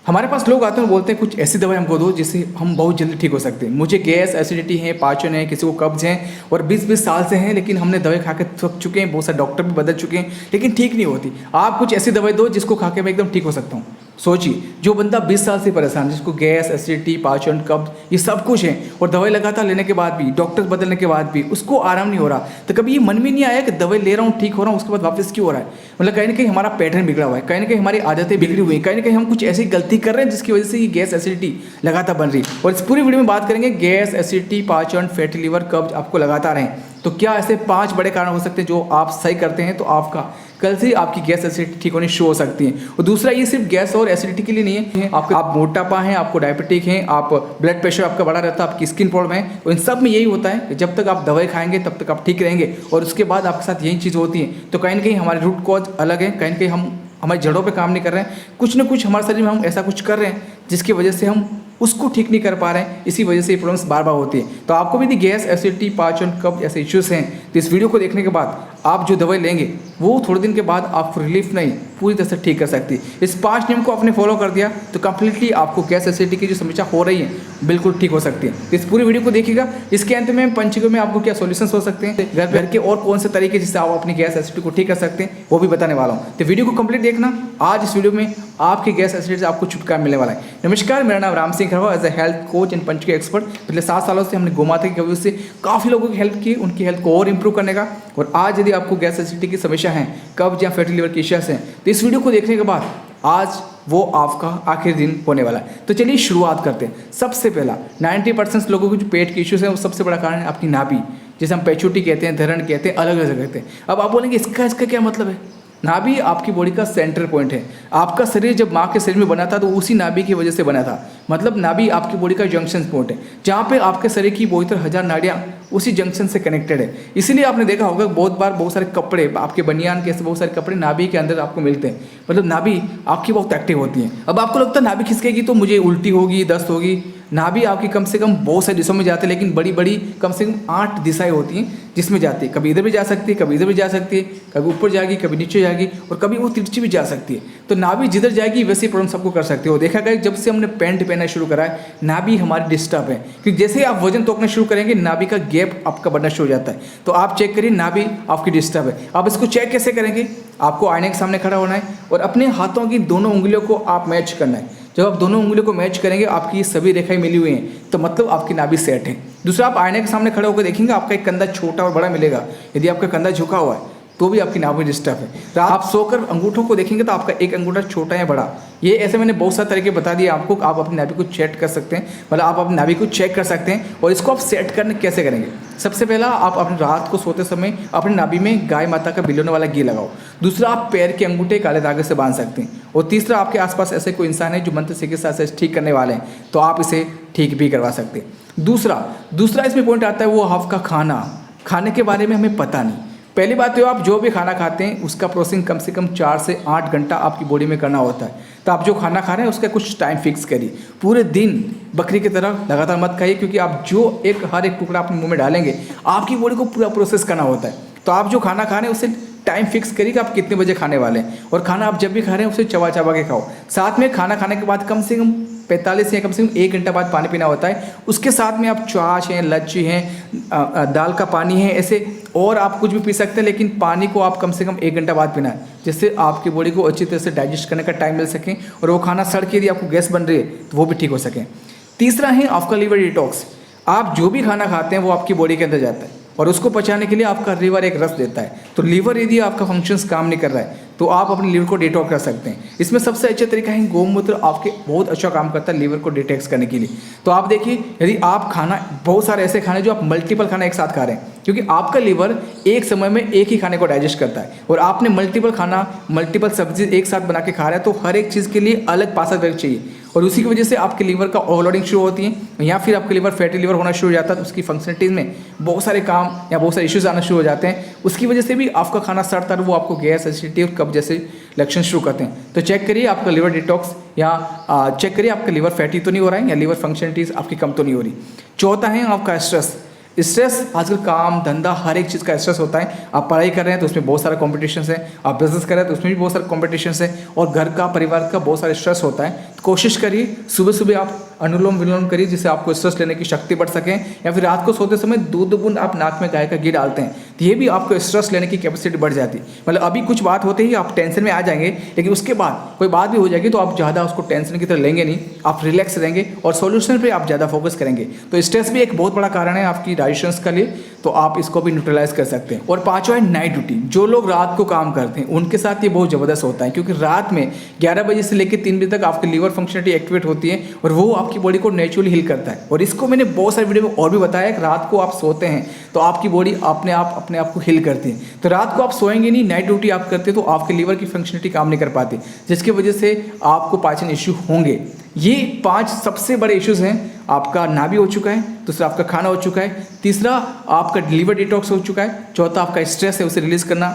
हमारे पास लोग आते हैं और बोलते हैं कुछ ऐसी दवाई हमको दो जिससे हम बहुत जल्दी ठीक हो सकते हैं। मुझे गैस एसिडिटी है, पाचन है, किसी को कब्ज है और 20-20 साल से हैं, लेकिन हमने दवाई खा के थक चुके हैं, बहुत सारे डॉक्टर भी बदल चुके हैं, लेकिन ठीक नहीं होती। आप कुछ ऐसी दवाई दो जिसको खा के मैं एकदम ठीक हो सकता हूँ। सोचिए, जो बंदा 20 साल से परेशान, जिसको गैस एसिडिटी पाचन कब्ज ये सब कुछ है और दवाई लगातार लेने के बाद भी, डॉक्टर बदलने के बाद भी उसको आराम नहीं हो रहा, तो कभी ये मन में नहीं आया कि दवाई ले रहा हूँ, ठीक हो रहा हूँ, उसके बाद वापस क्यों हो रहा है? मतलब कहीं ना कहीं हमारा पैटर्न बिगड़ा हुआ है, कहीं ना कहीं हमारी आदतें बिगड़ी हुई हैं, कहीं ना कहीं हम कुछ ऐसी गलती कर रहे हैं जिसकी वजह से ये गैस एसिडिटी लगातार बन रही है। और इस पूरी वीडियो में बात करेंगे गैस एसिडिटी पाचन फैटी लीवर कब्ज आपको लगातार हैं, तो क्या ऐसे 5 बड़े कारण हो सकते हैं जो आप सही करते हैं तो आपका कल से आपकी गैस एसिडिटी ठीक होनी शुरू हो सकती है। और दूसरा, ये सिर्फ गैस और एसिडिटी के लिए नहीं है, आप मोटापा हैं, आपको डायबिटिक हैं, आप ब्लड प्रेशर आपका बढ़ा रहता है, आपकी स्किन प्रॉब्लम है, तो इन सब में यही होता है कि जब तक आप दवाई खाएंगे तब तक आप ठीक रहेंगे और उसके बाद आपके साथ यही चीज़ होती है। तो कहीं ना कहीं हमारे रूट कॉज अलग है, कहीं ना कहीं हम हमारी जड़ों पे काम नहीं कर रहे हैं, कुछ ना कुछ हमारे शरीर में हम ऐसा कुछ कर रहे हैं जिसकी वजह से हम उसको ठीक नहीं कर पा रहे हैं, इसी वजह से ये प्रॉब्लम्स बार बार होती है। तो आपको भी यदि गैस एसिडिटी पाचन कब्ज ऐसे इश्यूज़ हैं तो इस वीडियो को देखने के बाद आप जो दवाई लेंगे वो थोड़े दिन के बाद आपको रिलीफ नहीं पूरी तरह से ठीक कर सकती है। इस 5 नियम को आपने फॉलो कर दिया तो कंप्लीटली आपको गैस एसिडिटी की जो समस्या हो रही है बिल्कुल ठीक हो सकती है। इस पूरी वीडियो को देखिएगा। इसके अंत में पंचकों में आपको क्या सॉल्यूशंस हो सकते हैं, घर के और कौन से तरीके जिससे आप अपनी गैस एसिडिटी को ठीक कर सकते हैं वो भी बताने वाला हूँ। तो वीडियो को कंप्लीट देखना। आज इस वीडियो में आपकी गैस एसिडिटी से आपको छुटकारा मिलने वाला है। नमस्कार, मेरा नाम Ram Singh Kharwa, as a health coach and पंचक एक्सपर्ट। पिछले 7 सालों से हमने गोमाता की वजह से काफ़ी लोगों की हेल्प की, उनकी हेल्थ को और इंप्रूव करने का। और आज यदि आपको गैस एसिडिटी की समस्या है, कब्ज या फैटी लीवर की इश्यूज हैं, तो इस वीडियो को देखने के बाद आज वो आपका आखिरी दिन होने वाला है। तो चलिए शुरुआत करते हैं। सबसे पहला, 90% लोगों के जो पेट की इश्यूज हैं वो सबसे बड़ा कारण है आपकी नाभि, जिसे हम पेचुटी कहते हैं, धरण कहते हैं, अलग अलग कहते हैं। अब आप बोलेंगे इसका क्या मतलब है? नाभि आपकी बॉडी का सेंटर पॉइंट है। आपका शरीर जब माँ के शरीर में बना था तो उसी नाभि की वजह से बना था। मतलब नाभि आपकी बॉडी का जंक्शन पॉइंट है, जहाँ पे आपके शरीर की 72,000 नाड़ियाँ उसी जंक्शन से कनेक्टेड है। इसीलिए आपने देखा होगा बहुत बार बहुत सारे कपड़े, आपके बनियान के ऐसे बहुत सारे कपड़े नाभि के अंदर आपको मिलते हैं। मतलब नाभि आपकी बहुत एक्टिव होती है। अब आपको लगता है नाभि खिसकेगी तो मुझे उल्टी होगी, दस्त होगी। नाभि आपकी कम से कम बहुत सारी दिशाओं में जाते हैं, लेकिन बड़ी बड़ी कम से कम 8 दिशाएं होती हैं जिसमें जाती है। कभी इधर भी जा सकती है, कभी इधर भी जा सकती है, कभी ऊपर जाएगी, कभी नीचे जाएगी और कभी वो तिरछी भी जा सकती है। तो नाभि जिधर जाएगी वैसे प्रॉब्लम सबको कर सकती है। और देखा गया जब से हमने पैंट पहनना शुरू करा है, नाभि हमारी डिस्टर्ब है, क्योंकि जैसे ही आप वजन तोड़ना शुरू करेंगे नाभि का गैप आपका बढ़ना शुरू हो जाता है। तो आप चेक करिए नाभि आपकी डिस्टर्ब है। आप इसको चेक कैसे करेंगे? आपको आईने के सामने खड़ा होना है और अपने हाथों की दोनों उंगलियों को आप मैच करना है। जब आप दोनों उंगलियों को मैच करेंगे, आपकी सभी रेखाएं मिली हुई हैं, तो मतलब आपकी नाभि सेट है। दूसरा, आप आईने के सामने खड़े होकर देखेंगे आपका एक कंधा छोटा और बड़ा मिलेगा। यदि आपका कंधा झुका हुआ है तो भी आपकी नाभि डिस्टर्ब है। तो आप सोकर अंगूठों को देखेंगे तो आपका एक अंगूठा छोटा या बड़ा, ये ऐसे मैंने बहुत सारे तरीके बता दिए आपको। आप अपनी नाभि को चेक कर सकते हैं, मतलब आप अपनी नाभि को चेक कर सकते हैं। और इसको आप सेट करने कैसे करेंगे? सबसे पहला, आप अपनी रात को सोते समय अपनी नाभि में गाय माता का बिलोने वाला घी लगाओ। दूसरा, आप पैर के अंगूठे काले धागे से बांध सकते हैं। और तीसरा, आपके आसपास ऐसे कोई इंसान है जो मंत्र चिकित्सा से ठीक करने वाले हैं तो आप इसे ठीक भी करवा सकते हैं। दूसरा इसमें पॉइंट आता है वो आपका खाने के बारे में हमें पता नहीं। पहली बात तो आप जो भी खाना खाते हैं उसका प्रोसेसिंग कम से कम 4 से 8 घंटा आपकी बॉडी में करना होता है। तो आप जो खाना खा रहे हैं उसका कुछ टाइम फिक्स करिए। पूरे दिन बकरी की तरह लगातार मत खाइए, क्योंकि आप जो हर एक टुकड़ा अपने मुंह में डालेंगे आपकी बॉडी को पूरा प्रोसेस करना होता है। तो आप जो खाना खा रहे हैं उससे टाइम फिक्स करिए कि आप कितने बजे खाने वाले हैं, और खाना आप जब भी खा रहे हैं उसे चबा चबा के खाओ। साथ में खाना खाने के बाद कम से कम 45 या कम से कम 1 घंटा बाद पानी पीना होता है। उसके साथ में आप छाछ हैं, लच्छी हैं, दाल का पानी है, ऐसे और आप कुछ भी पी सकते हैं, लेकिन पानी को आप कम से कम 1 घंटा बाद पीना है, जिससे आपकी बॉडी को अच्छी तरह से डाइजेस्ट करने का टाइम मिल सके और वो खाना सड़ के यदि आपको गैस बन रही है तो वो भी ठीक हो सके। तीसरा है आपका लीवर डिटॉक्स। आप जो भी खाना खाते हैं वो आपकी बॉडी के अंदर जाता है और उसको पचाने के लिए आपका लीवर एक रस देता है। तो लीवर यदि आपका फंक्शंस काम नहीं कर रहा है तो आप अपने लीवर को डिटॉक्स कर सकते हैं। इसमें सबसे अच्छा तरीका है गोमूत्र, आपके बहुत अच्छा काम करता है लीवर को डिटॉक्स करने के लिए। तो आप देखिए, यदि आप खाना बहुत सारे ऐसे खाने जो आप मल्टीपल खाना एक साथ खा रहे हैं, क्योंकि आपका लीवर एक समय में एक ही खाने को डाइजेस्ट करता है और आपने मल्टीपल सब्जी एक साथ बना के खा रहे हैं, तो हर एक चीज़ के लिए अलग पाचक चाहिए और उसी की वजह से आपके लीवर का ओवरलोडिंग शुरू होती है या फिर आपके लीवर फैटी लीवर होना शुरू हो जाता है। तो उसकी फंक्शनलिटीज़ में बहुत सारे काम या बहुत सारे इश्यूज आना शुरू हो जाते हैं। उसकी वजह से भी आपका खाना सड़ता है, वो आपको गैस एसिडिटी और कब्ज जैसे लक्षण शुरू करते हैं। तो चेक करिए आपका लीवर डिटॉक्स या चेक करिए आपका लीवर फैटी तो नहीं हो रहा है या लीवर फंक्शनलिटीज़ आपकी कम तो नहीं हो रही। चौथा है आपका स्ट्रेस। स्ट्रेस आजकल काम धंधा हर एक चीज़ का स्ट्रेस होता है। आप पढ़ाई कर रहे हैं तो उसमें बहुत सारा कॉम्पिटिशन है, आप बिजनेस कर रहे हैं तो उसमें भी बहुत सारे कॉम्पिटिशन है, और घर का परिवार का बहुत सारा स्ट्रेस होता है। तो कोशिश करिए सुबह सुबह आप अनुलोम विलोम करिए जिससे आपको स्ट्रेस लेने की शक्ति बढ़ सके, या फिर रात को सोते समय दूध बूंद आप नाक में गाय का घी डालते हैं तो ये भी आपको स्ट्रेस लेने की कैपेसिटी बढ़ जाती है। मतलब अभी कुछ बात होते ही आप टेंशन में आ जाएंगे, लेकिन उसके बाद कोई बात भी हो जाएगी तो आप ज़्यादा उसको टेंशन की तरह लेंगे नहीं, आप रिलैक्स रहेंगे और सॉल्यूशन पे आप ज़्यादा फोकस करेंगे। तो स्ट्रेस भी एक बहुत बड़ा कारण है आपकी डाइजेशन का लिए, तो आप इसको भी न्यूट्रलाइज कर सकते हैं। और पांचवा है नाइट ड्यूटी। जो लोग रात को काम करते हैं उनके साथ ये बहुत ज़बरदस्त होता है, क्योंकि रात में 11 बजे से लेकर 3 बजे तक आपकी लीवर फंक्शनलिटी एक्टिवेट होती है और वो आपकी बॉडी को नेचुरली हील करता है। और इसको मैंने बहुत सारे वीडियो में और भी बताया कि रात को आप सोते हैं तो आपकी बॉडी अपने आप को हील करती है। तो रात को आप सोएंगे नहीं, नाइट ड्यूटी आप करते हैं तो आपके लीवर की फंक्शनलिटी काम नहीं कर पाती, जिसकी वजह से आपको पाचन इश्यू होंगे। ये 5 सबसे बड़े इश्यूज हैं। आपका नाभि हो चुका है, दूसरा आपका खाना हो चुका है, तीसरा आपका लीवर डिटॉक्स हो चुका है, चौथा आपका स्ट्रेस है उसे रिलीज करना,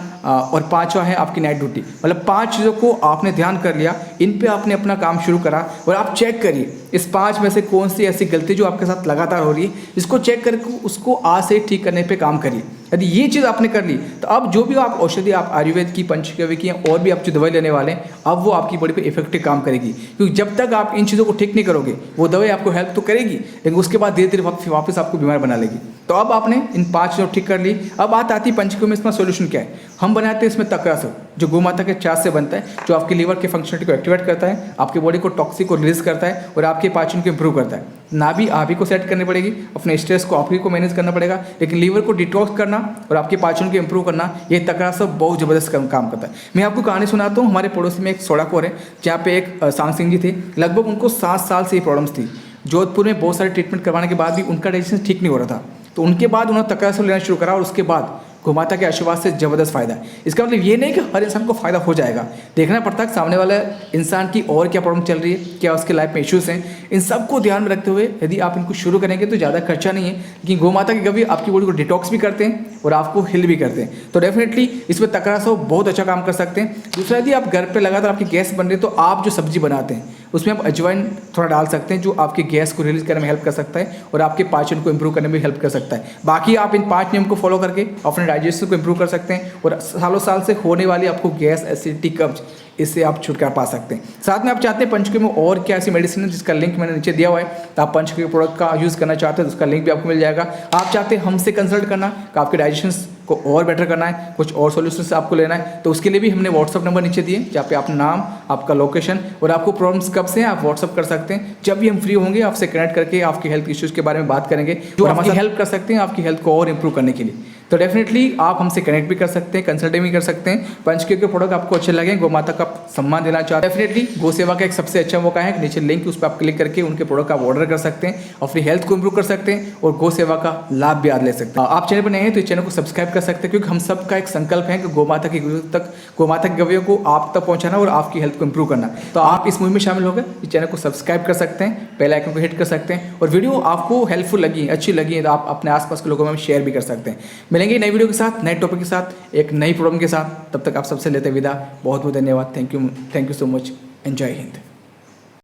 और पांचवा है आपकी नाइट ड्यूटी। मतलब 5 चीज़ों को आपने ध्यान कर लिया, इन पे आपने अपना काम शुरू करा और आप चेक करिए इस 5 में से कौन सी ऐसी गलती जो आपके साथ लगातार हो रही है, इसको चेक करके उसको आज से ठीक करने पे काम करिए। यदि ये चीज़ आपने कर ली तो अब जो भी आप औषधि आप आयुर्वेद की, पंचगव्य की और भी आप जो दवाई लेने वाले हैं, अब वो आपकी बॉडी पे इफेक्टिव काम करेगी। क्योंकि जब तक आप इन चीज़ों को ठीक नहीं करोगे वो दवाई आपको हेल्प तो करेगी, लेकिन उसके बाद धीरे धीरे वापस आपको बीमार बना लेगी। तो अब आपने इन 5 चीज़ों को ठीक कर ली। अब बात आती है पंचगव्य में इसका सोल्यूशन क्या है। हम बनाते हैं इसमें तकरासव, जो गोमाता के छाछ से बनता है, जो आपके लीवर के फंक्शनलिटी को एक्टिवेट करता है, आपकी बॉडी को टॉक्सिक को रिलीज करता है और आपके पाचन को इंप्रूव करता है। नाभि आप ही को सेट करनी पड़ेगी, अपने स्ट्रेस को आप ही को मैनेज करना पड़ेगा, लेकिन लीवर को डिटॉक्स करना और आपके पाचन को इंप्रूव करना, ये तकरासव बहुत ज़बरदस्त काम करता है। मैं आपको कहानी सुनाता हूँ। हमारे पड़ोसी में एक सोडाकोर है, जहाँ पे एक सांग सिंह जी थे। लगभग उनको 7 साल से ये प्रॉब्लम्स थी। जोधपुर में बहुत सारे ट्रीटमेंट करवाने के बाद भी उनका डाइजेशन ठीक नहीं हो रहा था, तो उनके बाद उन्होंने तकरासव लेना शुरू करा और उसके बाद गोमाता के आशीर्वाद से ज़बरदस्त फ़ायदा है। इसका मतलब ये नहीं कि हर इंसान को फ़ायदा हो जाएगा, देखना पड़ता है सामने वाले इंसान की और क्या प्रॉब्लम चल रही है, क्या उसके लाइफ में इश्यूज़ हैं। इन सब को ध्यान में रखते हुए यदि आप इनको शुरू करेंगे तो ज़्यादा खर्चा नहीं है, लेकिन गोमाता के गव्य आपकी बॉडी को डिटॉक्स भी करते हैं और आपको हिल भी करते हैं। तो डेफिनेटली इसमें तकरासव बहुत अच्छा काम कर सकते हैं। दूसरा, यदि आप घर पर लगातार आपकी गैस बन रही है तो आप जो सब्जी बनाते हैं उसमें आप अजवाइन थोड़ा डाल सकते हैं, जो आपकी गैस को रिलीज करने में हेल्प कर सकता है और आपके पाचन को इंप्रूव करने में हेल्प कर सकता है। बाकी आप इन 5 नियम को फॉलो करके अपने डाइजेशन को इंप्रूव कर सकते हैं और सालों साल से होने वाली आपको गैस, एसिडिटी, कब्ज, इससे आप छुटकारा पा सकते हैं। साथ में आप चाहते हैं पंचगव्य में और क्या ऐसी मेडिसिन है जिसका लिंक मैंने नीचे दिया हुआ है, तो आप पंचगव्य प्रोडक्ट का यूज़ करना चाहते हैं तो उसका लिंक भी आपको मिल जाएगा। आप चाहते हैं हमसे कंसल्ट करना कि आपके डाइजेशन को और बेटर करना है, कुछ और सॉल्यूशंस आपको लेना है, तो उसके लिए भी हमने व्हाट्सअप नंबर नीचे दिए, जहाँ पे आपका नाम, आपका लोकेशन और आपको प्रॉब्लम्स कब से हैं आप व्हाट्सअप कर सकते हैं। जब भी हम फ्री होंगे आपसे कनेक्ट करके आपकी हेल्थ इश्यूज़ के बारे में बात करेंगे, जो आपकी हेल्प कर सकते हैं आपकी हेल्थ को और इंप्रूव करने के लिए। तो डेफिनेटली आप हमसे कनेक्ट भी कर सकते हैं, कंसल्टिंग भी कर सकते हैं। पंचगव्य के प्रोडक्ट आपको अच्छे लगे, गोमाता का सम्मान देना चाहते हैं, डेफिनेटली गो सेवा का एक सबसे अच्छा मौका है। नीचे लिंक उस पर आप क्लिक करके उनके प्रोडक्ट आप ऑर्डर कर सकते हैं, अपनी हेल्थ को इंप्रूव कर सकते हैं और गो सेवा का लाभ भी आज ले सकते हैं। आप चैनल पर नए हैं तो इस चैनल को सब्सक्राइब कर सकते हैं, क्योंकि हम सबका एक संकल्प है कि गोमाता के गव्यों को आप तक पहुँचाना और आपकी हेल्थ को इंप्रूव करना। तो आप इस मुहिम में शामिल होकर इस चैनल को सब्सक्राइब कर सकते हैं, बेल आइकन को हिट कर सकते हैं, और वीडियो आपको हेल्पफुल लगी, अच्छी लगी है तो आप अपने आसपास के लोगों में शेयर भी कर सकते हैं। मिलेंगे नई वीडियो के साथ, नए टॉपिक के साथ, एक नई प्रॉब्लम के साथ। तब तक आप सबसे लेते विदा। बहुत बहुत धन्यवाद। Thank you so much. Enjoy Hind.